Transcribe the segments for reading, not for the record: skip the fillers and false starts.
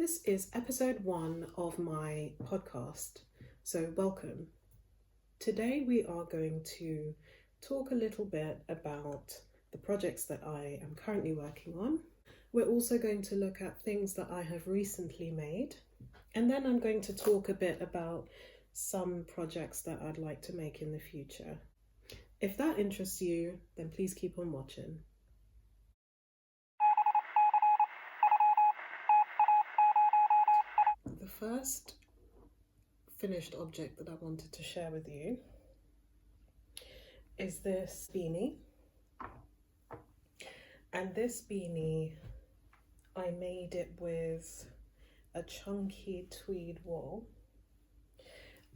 This is episode 1 of my podcast, so welcome. Today we are going to talk a little bit about the projects that I am currently working on. We're also going to look at things that I have recently made, and then I'm going to talk a bit about some projects that I'd like to make in the future. If that interests you, then please keep on watching. The first finished object that I wanted to share with you is this beanie. And this beanie, I made it with a chunky tweed wool,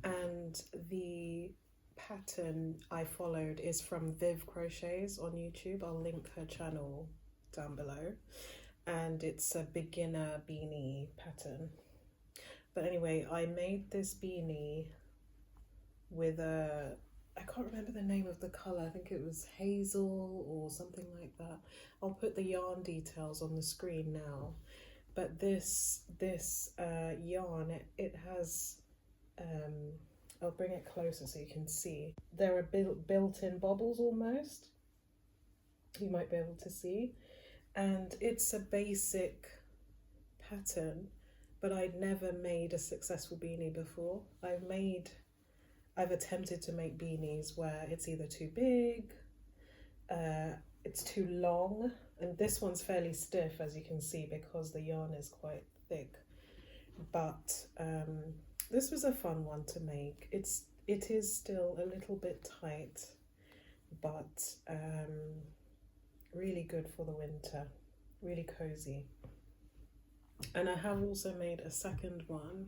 and the pattern I followed is from Viv Crochets on YouTube. I'll link her channel down below, and it's a beginner beanie pattern. But anyway, I made this beanie with I can't remember the name of the colour, I think it was hazel or something like that. I'll put the yarn details on the screen now. But this yarn, it has, I'll bring it closer so you can see. There are built-in bobbles almost, you might be able to see. And it's a basic pattern, but I'd never made a successful beanie before. I've attempted to make beanies where it's either too big, it's too long, and this one's fairly stiff, as you can see, because the yarn is quite thick. But this was a fun one to make. It is still a little bit tight, but really good for the winter, really cozy. And I have also made a second one,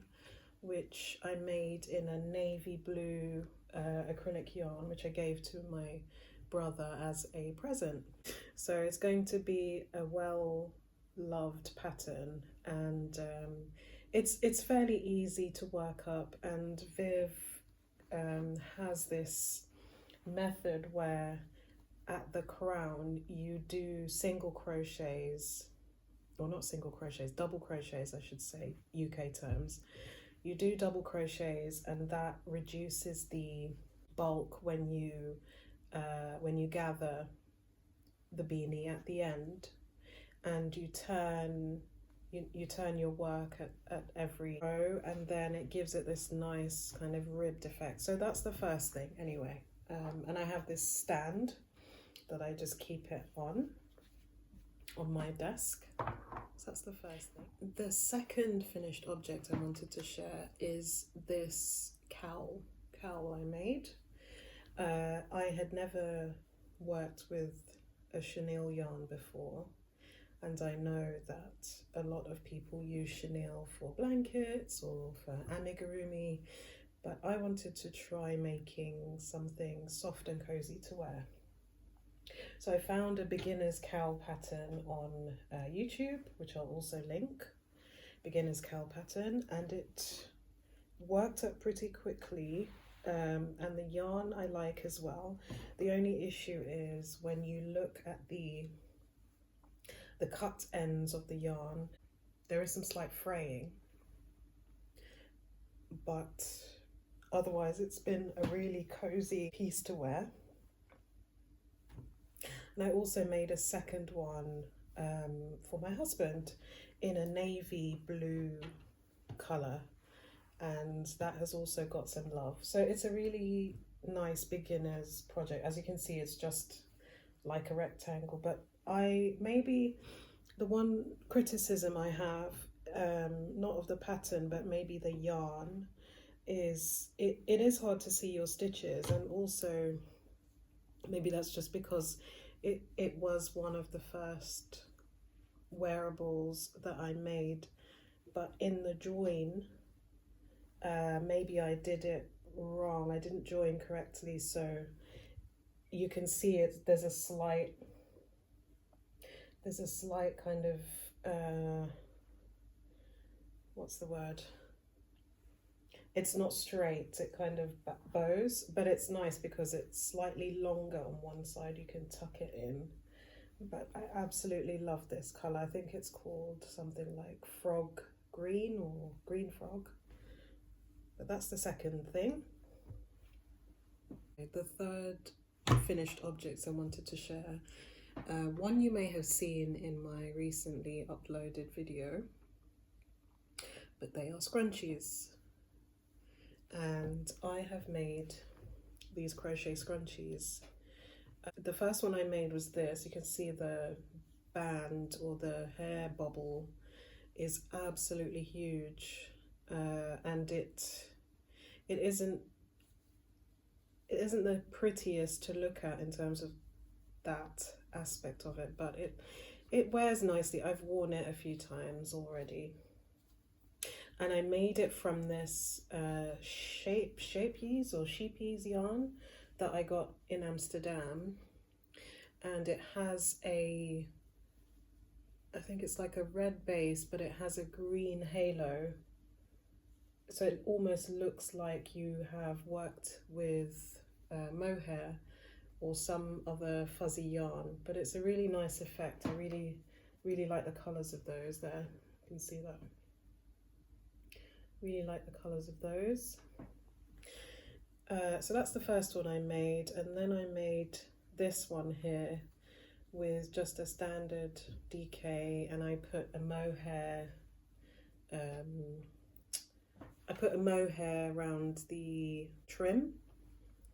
which I made in a navy blue acrylic yarn, which I gave to my brother as a present. So it's going to be a well-loved pattern, and it's fairly easy to work up. And Viv has this method where at the crown you do single crochets, or not single crochets, double crochets I should say, UK terms. You do double crochets, and that reduces the bulk when you gather the beanie at the end, and you turn your work at every row, and then it gives it this nice kind of ribbed effect. So that's the first thing anyway. And I have this stand that I just keep it on my desk. So that's the first thing. The second finished object I wanted to share is this cowl I made. I had never worked with a chenille yarn before, and I know that a lot of people use chenille for blankets or for amigurumi, but I wanted to try making something soft and cozy to wear. So I found a beginner's cowl pattern on YouTube, which I'll also link, beginner's cowl pattern, and it worked up pretty quickly, and the yarn I like as well. The only issue is when you look at the cut ends of the yarn, there is some slight fraying, but otherwise it's been a really cozy piece to wear. And I also made a second one for my husband in a navy blue colour, and that has also got some love. So it's a really nice beginner's project. As you can see, it's just like a rectangle, but maybe the one criticism I have, not of the pattern, but maybe the yarn, is it is hard to see your stitches, and also maybe that's just because it was one of the first wearables that I made, but in the join, maybe I did it wrong. I didn't join correctly, so you can see it. There's a slight kind of what's the word? It's not straight, it kind of bows, but it's nice because it's slightly longer on one side, you can tuck it in. But I absolutely love this colour. I think it's called something like frog green or green frog. But that's the second thing. The third finished objects I wanted to share. One you may have seen in my recently uploaded video, but they are scrunchies. And I have made these crochet scrunchies. The first one I made was this. You can see the band or the hair bobble is absolutely huge, and it isn't the prettiest to look at in terms of that aspect of it, but it wears nicely. I've worn it a few times already, and I made it from this sheepies yarn that I got in Amsterdam, and it has I think it's like a red base, but it has a green halo, so it almost looks like you have worked with mohair or some other fuzzy yarn, but it's a really nice effect. I really like the colours of those there. You can see that. Really like the colours of those. So that's the first one I made, and then I made this one here with just a standard DK, and I put a mohair around the trim,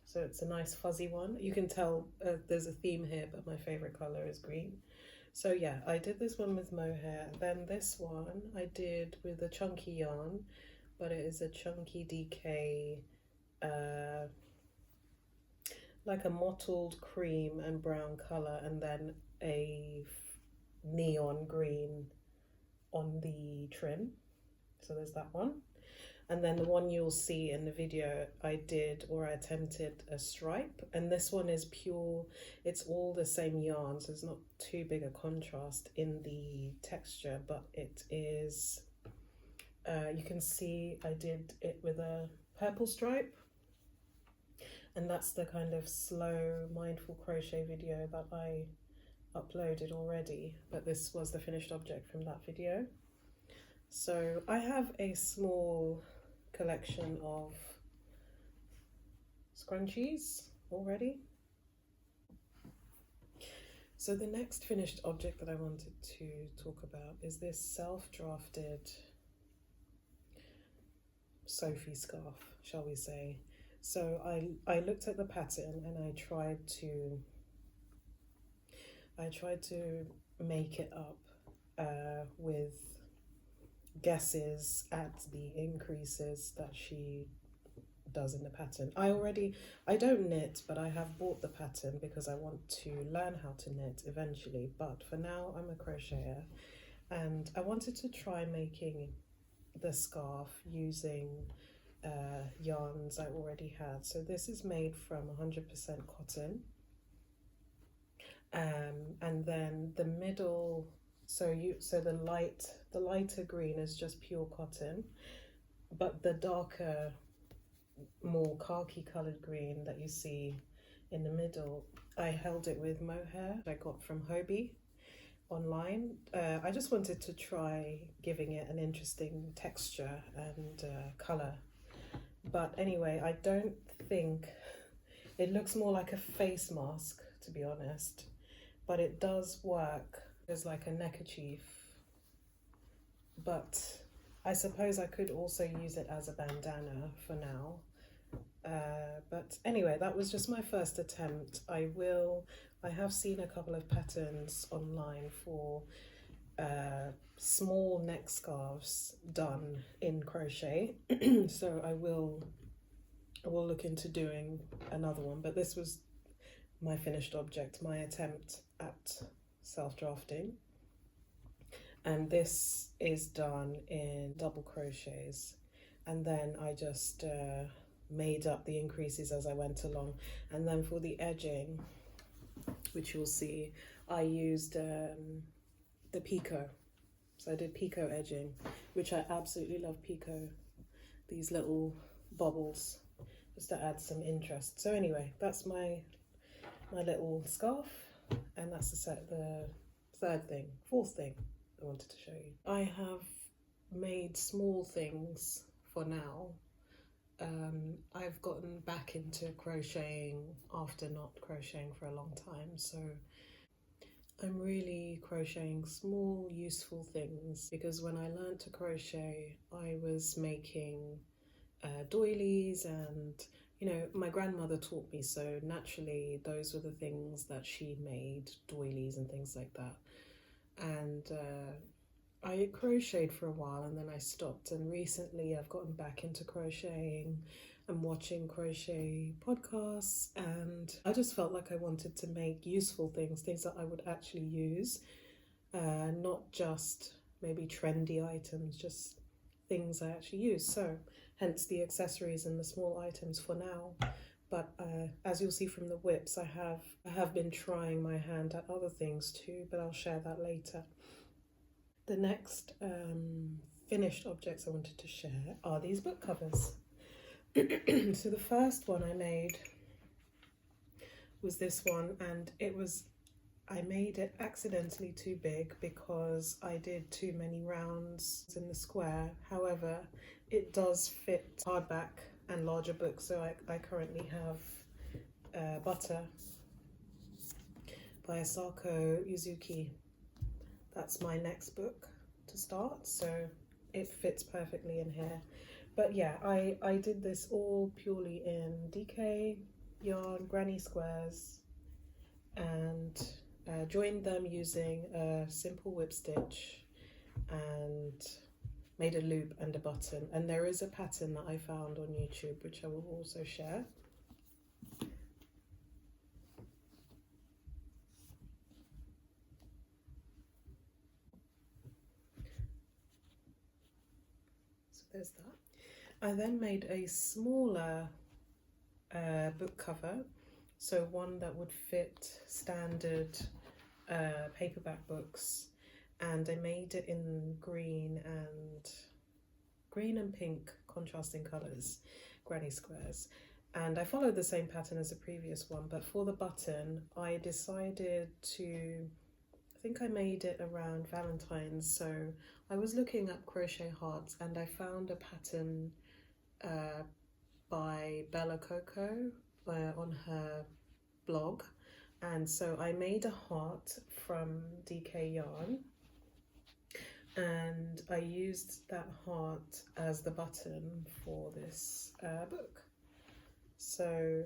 so it's a nice fuzzy one. You can tell there's a theme here, but my favorite color is green. So yeah, I did this one with mohair. Then this one I did with a chunky yarn, but it is a chunky DK, like a mottled cream and brown color, and then a neon green on the trim. So there's that one. And then the one you'll see in the video, I attempted a stripe, and this one is pure, it's all the same yarn, so it's not too big a contrast in the texture, but it is, you can see I did it with a purple stripe, and that's the kind of slow mindful crochet video that I uploaded already, but this was the finished object from that video. So I have a small collection of scrunchies already. So the next finished object that I wanted to talk about is this self-drafted Sophie scarf, shall we say. So I looked at the pattern and I tried to make it up with guesses at the increases that she does in the pattern. I don't knit, but I have bought the pattern because I want to learn how to knit eventually, but for now I'm a crocheter, and I wanted to try making the scarf using yarns I already had. So this is made from 100% cotton, and then the middle, so the lighter green is just pure cotton, but the darker, more khaki colored green that you see in the middle, I held it with mohair I got from Hobie online. I just wanted to try giving it an interesting texture and color, but anyway, I don't think it looks more like a face mask, to be honest, but it does work as like a neckerchief. But I suppose I could also use it as a bandana for now. But anyway, that was just my first attempt. I have seen a couple of patterns online for small neck scarves done in crochet. So I will look into doing another one, but this was my finished object, my attempt at self-drafting. And this is done in double crochets, and then I just made up the increases as I went along. And then for the edging, which you'll see, I used the picot. So I did picot edging, which I absolutely love picot, these little bobbles, just to add some interest. So anyway, that's my little scarf, and that's the fourth thing I wanted to show you. I have made small things for now. I've gotten back into crocheting after not crocheting for a long time, so I'm really crocheting small useful things, because when I learned to crochet I was making doilies, and you know, my grandmother taught me, so naturally those were the things that she made, doilies and things like that. And I crocheted for a while and then I stopped, and recently I've gotten back into crocheting. I'm watching crochet podcasts, and I just felt like I wanted to make useful things, things that I would actually use, not just maybe trendy items, just things I actually use. So hence the accessories and the small items for now. But as you'll see from the whips, I have been trying my hand at other things too, but I'll share that later. The next finished objects I wanted to share are these book covers. So the first one I made was this one, and I made it accidentally too big because I did too many rounds in the square. However, it does fit hardback and larger books, so I currently have Butter by Asako Yuzuki. That's my next book to start, so it fits perfectly in here. But yeah, I did this all purely in DK yarn, granny squares, and joined them using a simple whip stitch and made a loop and a button. And there is a pattern that I found on YouTube which I will also share. So there's that. I then made a smaller book cover, so one that would fit standard paperback books, and I made it in green and pink contrasting colours, granny squares. And I followed the same pattern as the previous one, but for the button I decided to, I think I made it around Valentine's, so I was looking at crochet hearts and I found a pattern by Coco on her blog, and so I made a heart from DK yarn and I used that heart as the button for this book. So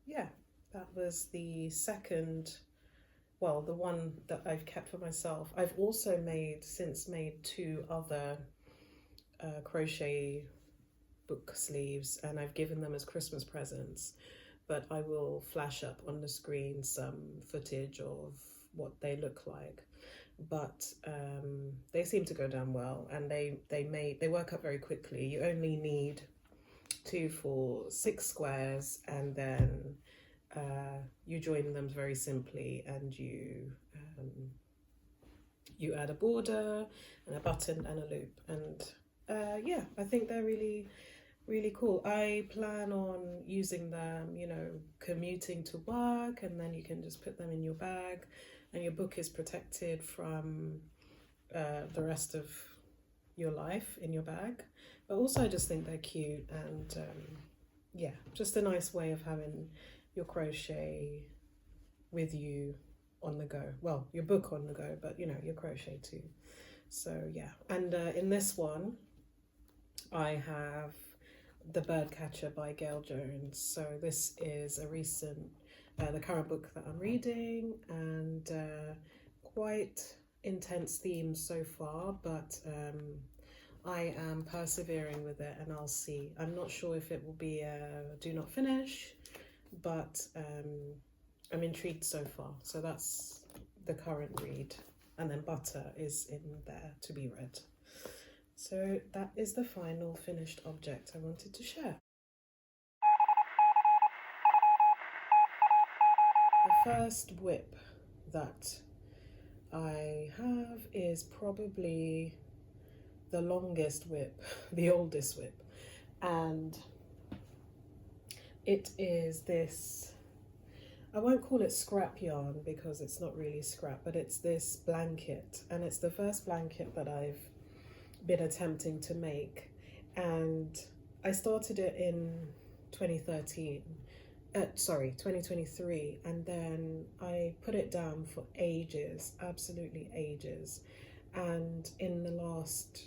yeah, that was the second, well, the one that I've kept for myself. I've also since made two other crochet book sleeves, and I've given them as Christmas presents, but I will flash up on the screen some footage of what they look like. But they seem to go down well, and they work up very quickly. You only need 2 for 6 squares, and then you join them very simply, and you add a border and a button and a loop, and yeah, I think they're really cool. I plan on using them, you know, commuting to work, and then you can just put them in your bag and your book is protected from the rest of your life in your bag. But also I just think they're cute, and yeah, just a nice way of having your crochet with you on the go. Well, your book on the go, but you know, your crochet too. So yeah, and in this one I have The Birdcatcher by Gail Jones. So this is a recent, the current book that I'm reading, and quite intense themes so far, but I am persevering with it, and I'll see. I'm not sure if it will be a do not finish, but I'm intrigued so far. So that's the current read, and then Butter is in there to be read. So that is the final finished object I wanted to share. The first whip that I have is probably the longest whip, the oldest whip, and it is this, I won't call it scrap yarn because it's not really scrap, but it's this blanket, and it's the first blanket that I've been attempting to make, and I started it in 2013. 2023, and then I put it down for ages, absolutely ages. And in the last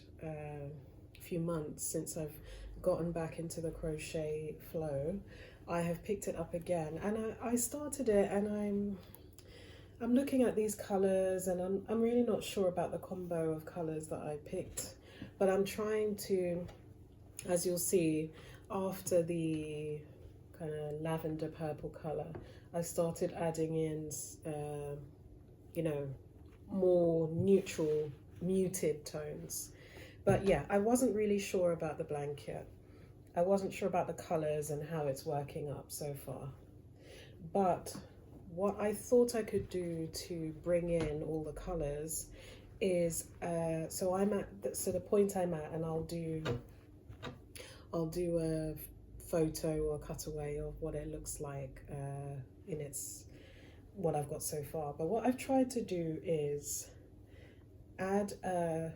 few months, since I've gotten back into the crochet flow, I have picked it up again, and I started it, and I'm looking at these colors, and I'm really not sure about the combo of colors that I picked, but I'm trying to, as you'll see, after the kind of lavender purple color, I started adding in you know, more neutral, muted tones. But yeah, I wasn't really sure about the blanket. I wasn't sure about the colors and how it's working up so far. But what I thought I could do to bring in all the colors is, so the point I'm at, and I'll do a photo or cutaway of what it looks like in what I've got so far. But what I've tried to do is add a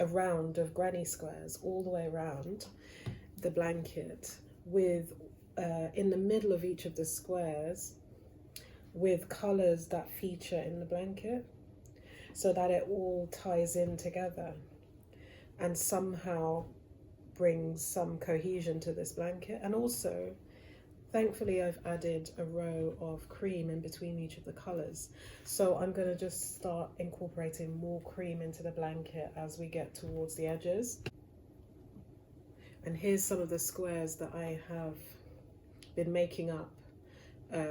round of granny squares all the way around the blanket, with in the middle of each of the squares with colors that feature in the blanket, so that it all ties in together and somehow brings some cohesion to this blanket. And also, thankfully, I've added a row of cream in between each of the colors, so I'm going to just start incorporating more cream into the blanket as we get towards the edges. And here's some of the squares that I have been making up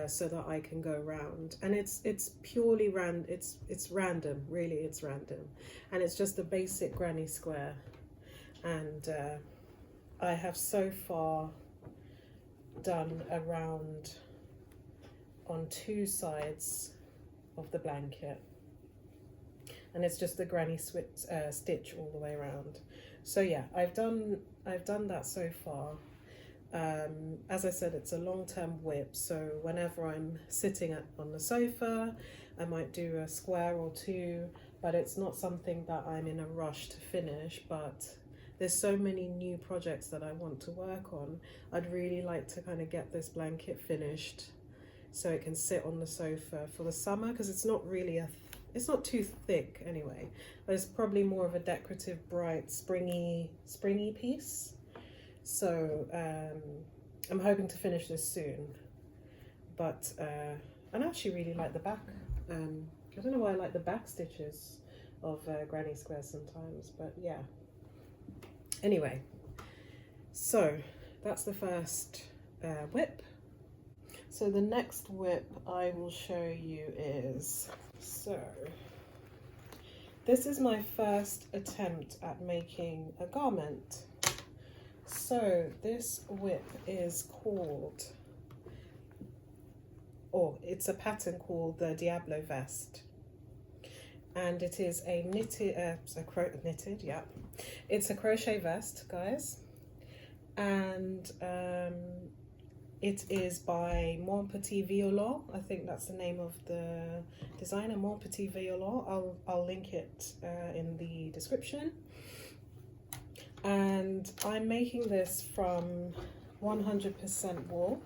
so that I can go round, and it's purely it's random, really, it's random, and it's just a basic granny square. And I have so far done a round on 2 sides of the blanket, and it's just the granny stitch all the way around. So yeah, I've done that so far. As I said, it's a long-term whip, so whenever I'm sitting on the sofa, I might do a square or 2, but it's not something that I'm in a rush to finish. But there's so many new projects that I want to work on. I'd really like to kind of get this blanket finished so it can sit on the sofa for the summer, because it's not really it's not too thick anyway, but it's probably more of a decorative, bright, springy piece. So I'm hoping to finish this soon. But I actually really like the back. I don't know why I like the back stitches of granny squares sometimes, but yeah. Anyway, so that's the first whip. So the next whip I will show you is, so this is my first attempt at making a garment. So this whip is called, or it's a pattern called the Diablo vest, and it is a knitted, yeah, it's a crochet vest, guys, and it is by Petit Violon. I think that's the name of the designer, Petit Violon. I'll link it in the description. And I'm making this from 100% wool.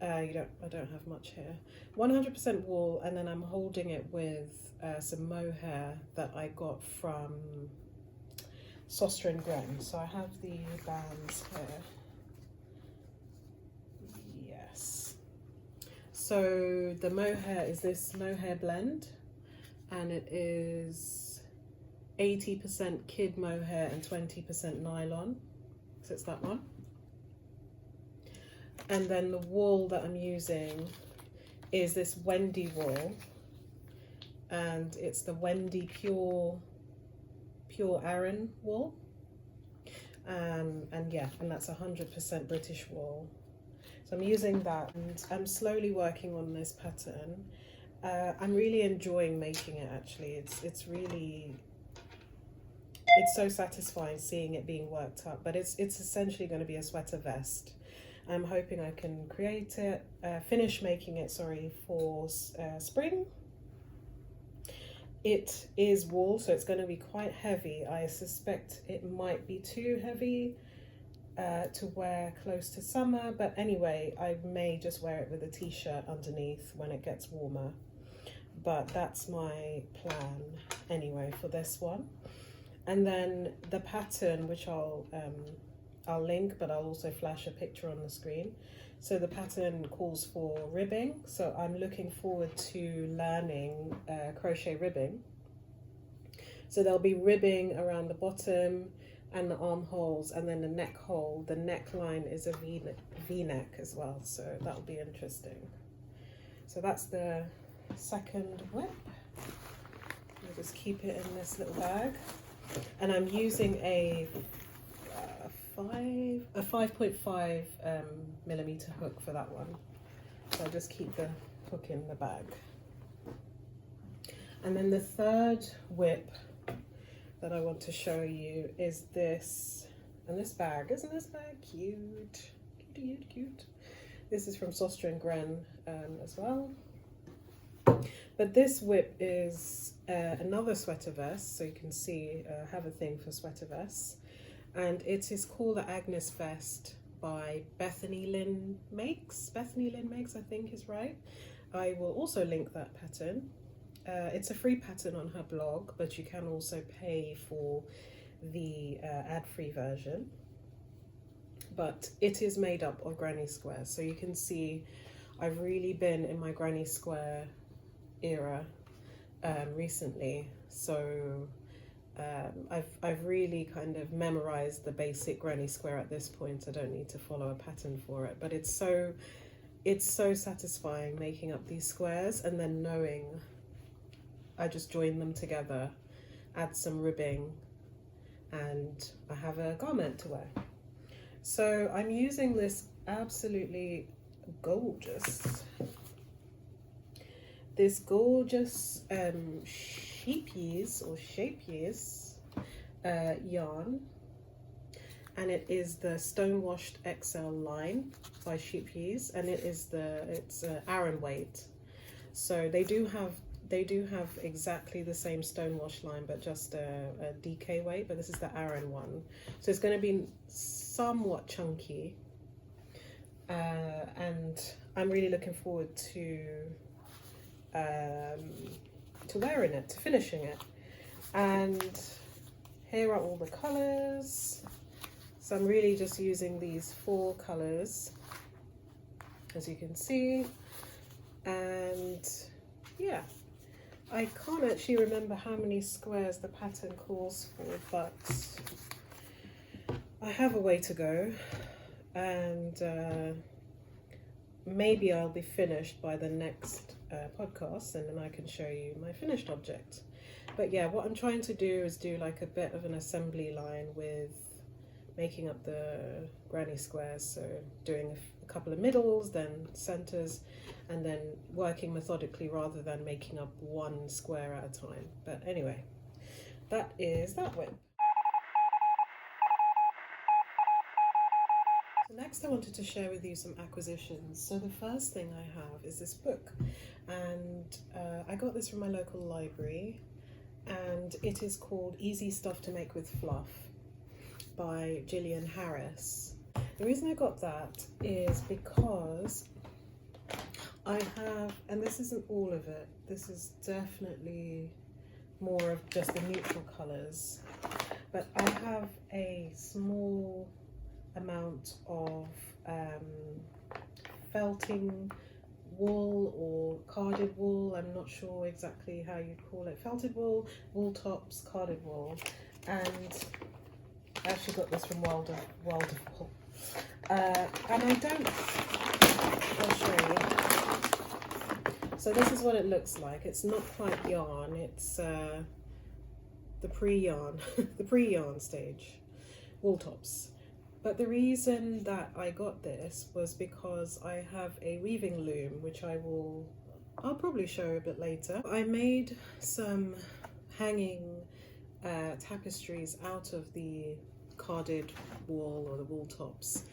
I don't have much here. 100% wool, and then I'm holding it with some mohair that I got from Soster and Gren. So I have the bands here. Yes. So the mohair is this mohair blend, and it is 80% kid mohair and 20% nylon, so it's that one. And then the wool that I'm using is this Wendy wool, and it's the Wendy pure Aran wool, and yeah, and that's 100% British wool. So I'm using that, and I'm slowly working on this pattern. I'm really enjoying making it, actually. It's so satisfying seeing it being worked up, but it's essentially going to be a sweater vest. I'm hoping I can finish making it, sorry, for spring. it is wool, so it's going to be quite heavy. I suspect it might be too heavy to wear close to summer, but anyway, I may just wear it with a t-shirt underneath when it gets warmer. But that's my plan anyway for this one. And then the pattern, which I'll link, but I'll also flash a picture on the screen. So the pattern calls for ribbing, so I'm looking forward to learning crochet ribbing. So there'll be ribbing around the bottom and the armholes, and then the neck hole. The neckline is a V-neck as well, so that'll be interesting. So that's the second whip. I'll just keep it in this little bag, and I'm using a 5.5 millimeter hook for that one, so I'll just keep the hook in the bag. And then the third whip that I want to show you is this, and this bag, isn't this bag cute? Cute. This is from Soster & Gren as well. But this whip is another sweater vest, so you can see I have a thing for sweater vests, and it is called the Agnes Vest by Bethany Lynn Makes, I think is right. I will also link that pattern. It's a free pattern on her blog, but you can also pay for the ad-free version. But it is made up of granny squares, so you can see I've really been in my granny square era recently. So I've really kind of memorized the basic granny square at this point. I don't need to follow a pattern for it, but it's so satisfying making up these squares and then knowing I just join them together, add some ribbing, and I have a garment to wear. So I'm using this absolutely gorgeous shape yarn, and it is the Stonewashed XL line by Sheepyees, and it's Aran weight. So they do have exactly the same Stonewash line, but just a DK weight, but this is the Aran one. So it's going to be somewhat chunky, and I'm really looking forward to wearing it, to finishing it. And here are all the colors. So I'm really just using these 4 colors, as you can see. And yeah, I can't actually remember how many squares the pattern calls for, but I have a way to go, and maybe I'll be finished by the next podcast, and then I can show you my finished object. But yeah, what I'm trying to do is do like a bit of an assembly line with making up the granny squares, so doing a couple of middles, then centers, and then working methodically rather than making up one square at a time. But anyway, that is that whip. So next I wanted to share with you some acquisitions. So the first thing I have is this book, and I got this from my local library, and it is called Easy Stuff to Make with Fluff by Gillian Harris. The reason I got that is because I have, and this isn't all of it, this is definitely more of just the neutral colours, but I have a small amount of felting wool or carded wool, I'm not sure exactly how you'd call it, felted wool, wool tops, carded wool, and I actually got this from Wild of Wool. And I don't, I'll show you. So this is what it looks like. It's not quite yarn, it's the pre-yarn, the pre-yarn stage, wool tops. But the reason that I got this was because I have a weaving loom, which I'll probably show a bit later. I made some hanging tapestries out of the carded wool or the wool tops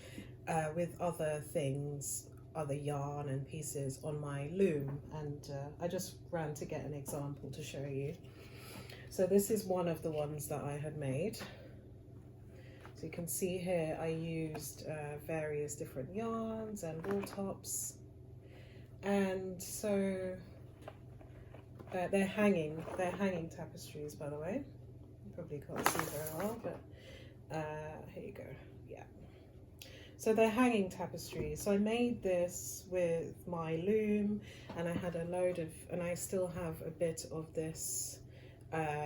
with other things other yarn and pieces on my loom, and I just ran to get an example to show you. So this is one of the ones that I had made. So you can see here I used various different yarns and wool tops, and so they're hanging tapestries, by the way. You probably can't see very well, but here you go. Yeah. So they're hanging tapestries. So I made this with my loom, and I had a load of, and I still have a bit of this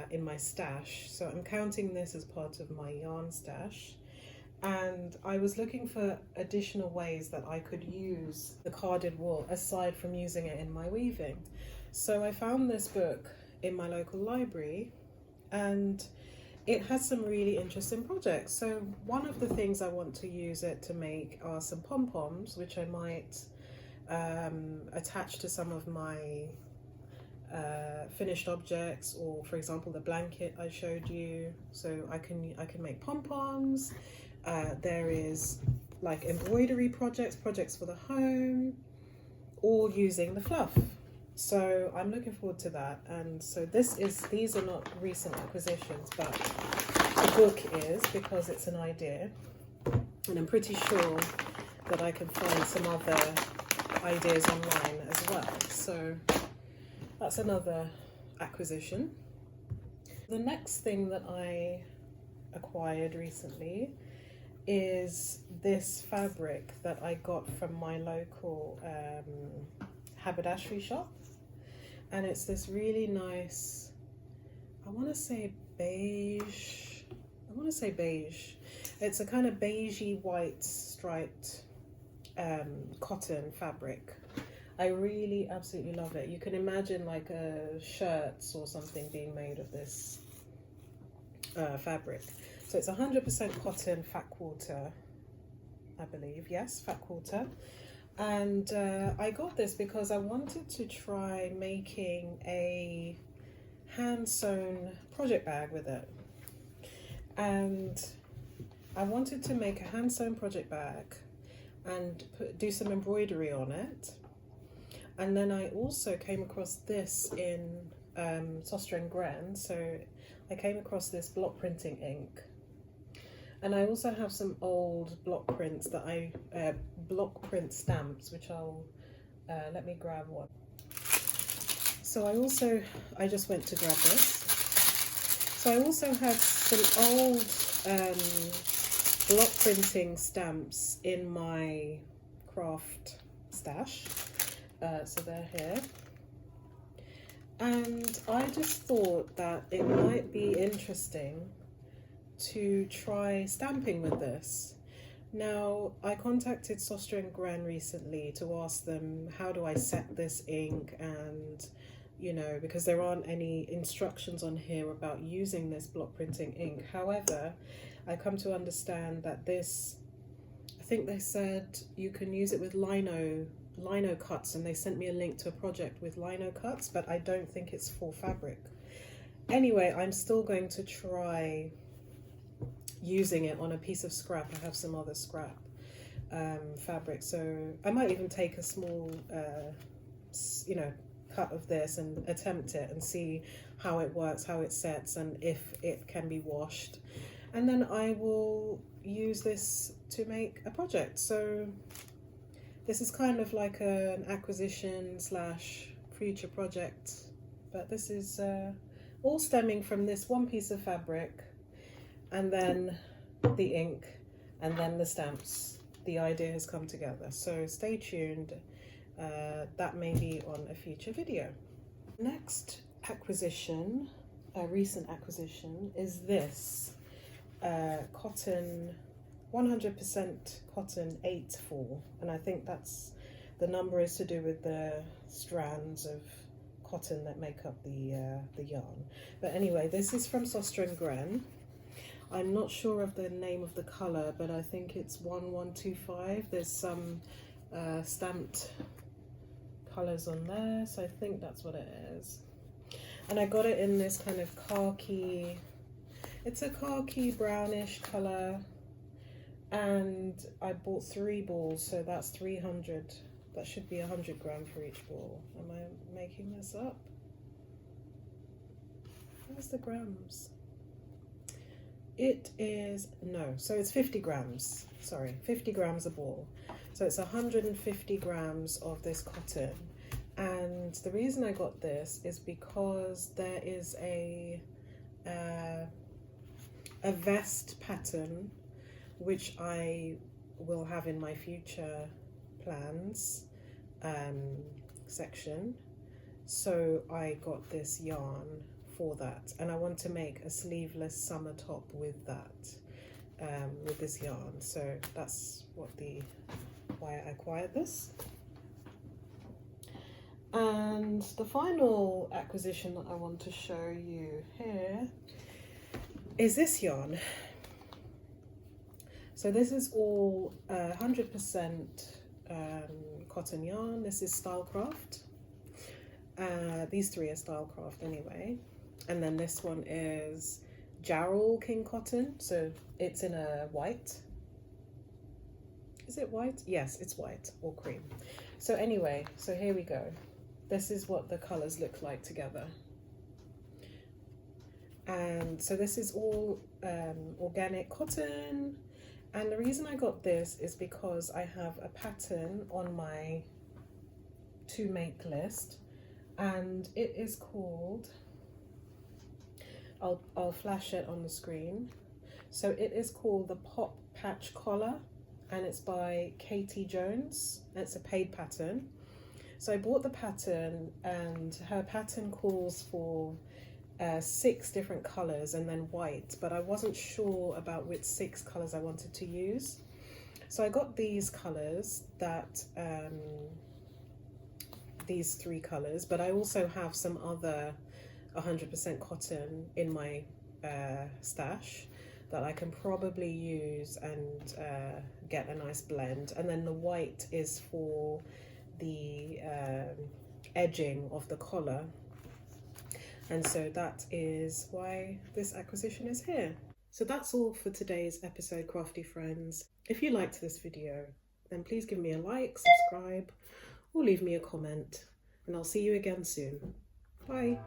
in my stash. So I'm counting this as part of my yarn stash. And I was looking for additional ways that I could use the carded wool aside from using it in my weaving. So I found this book in my local library, and it has some really interesting projects. So one of the things I want to use it to make are some pom-poms, which I might attach to some of my finished objects, or for example the blanket I showed you. So I can make pom-poms. There is like embroidery projects for the home, or using the fluff. So I'm looking forward to that. And so these are not recent acquisitions, but the book is, because it's an idea, and I'm pretty sure that I can find some other ideas online as well. So that's another acquisition. The next thing that I acquired recently is this fabric that I got from my local haberdashery shop, and it's this really nice, I want to say beige, it's a kind of beigey white striped cotton fabric. I really absolutely love it. You can imagine like shirts or something being made of this fabric. So it's 100% cotton, fat quarter, I believe. Yes, fat quarter. And I got this because I wanted to try making a hand-sewn project bag with it. And I wanted to make a hand-sewn project bag and do some embroidery on it. And then I also came across this in Soster & Gren. So I came across this block printing ink. And I also have some old block prints that block print stamps, which I'll, let me grab one. So I just went to grab this. So I also have some old block printing stamps in my craft stash. So they're here. And I just thought that it might be interesting to try stamping with this. Now, I contacted Soster & Gren recently to ask them, how do I set this ink? And, you know, because there aren't any instructions on here about using this block printing ink. However, I come to understand that this, I think they said you can use it with lino cuts, and they sent me a link to a project with lino cuts, but I don't think it's for fabric. Anyway, I'm still going to try using it on a piece of scrap. I have some other scrap fabric, so I might even take a small you know, cut of this and attempt it and see how it works, how it sets, and if it can be washed, and then I will use this to make a project. So this is kind of like an acquisition / future project, but this is all stemming from this one piece of fabric, and then the ink, and then the stamps. The idea has come together, so stay tuned. That may be on a future video. Next acquisition, a recent acquisition, is this cotton, 100% cotton 8/4, and I think that's, the number is to do with the strands of cotton that make up the yarn. But anyway, this is from Soster & Gren. I'm not sure of the name of the colour, but I think it's 1125. There's some stamped colours on there, so I think that's what it is. And I got it in this kind of khaki, it's a khaki brownish colour, and I bought 3 balls, so that's 300 That should be 100 gram for each ball. Am I making this up? Where's the grams? It is, no, so it's 50 grams, sorry, 50 grams a ball. So it's 150 grams of this cotton. And the reason I got this is because there is a vest pattern which I will have in my future plans section. So I got this yarn for that, and I want to make a sleeveless summer top with that, with this yarn. So that's why I acquired this. And the final acquisition that I want to show you here is this yarn. So this is all 100% cotton yarn. This is Stylecraft. These three are Stylecraft anyway. And then this one is Jarrell King Cotton. So it's in a white. Is it white? Yes, it's white or cream. So anyway, so here we go. This is what the colors look like together. And so this is all organic cotton. And the reason I got this is because I have a pattern on my to make list, and it is called, I'll flash it on the screen. So it is called the Pop Patch Collar, and it's by Katie Jones. It's a paid pattern. So I bought the pattern, and her pattern calls for 6 different colors and then white, but I wasn't sure about which 6 colors I wanted to use. So I got these colors, these 3 colors, but I also have some other 100% cotton in my stash that I can probably use and get a nice blend. And then the white is for the edging of the collar. And so that is why this acquisition is here. So that's all for today's episode, crafty friends. If you liked this video, then please give me a like, subscribe, or leave me a comment. And I'll see you again soon. Bye.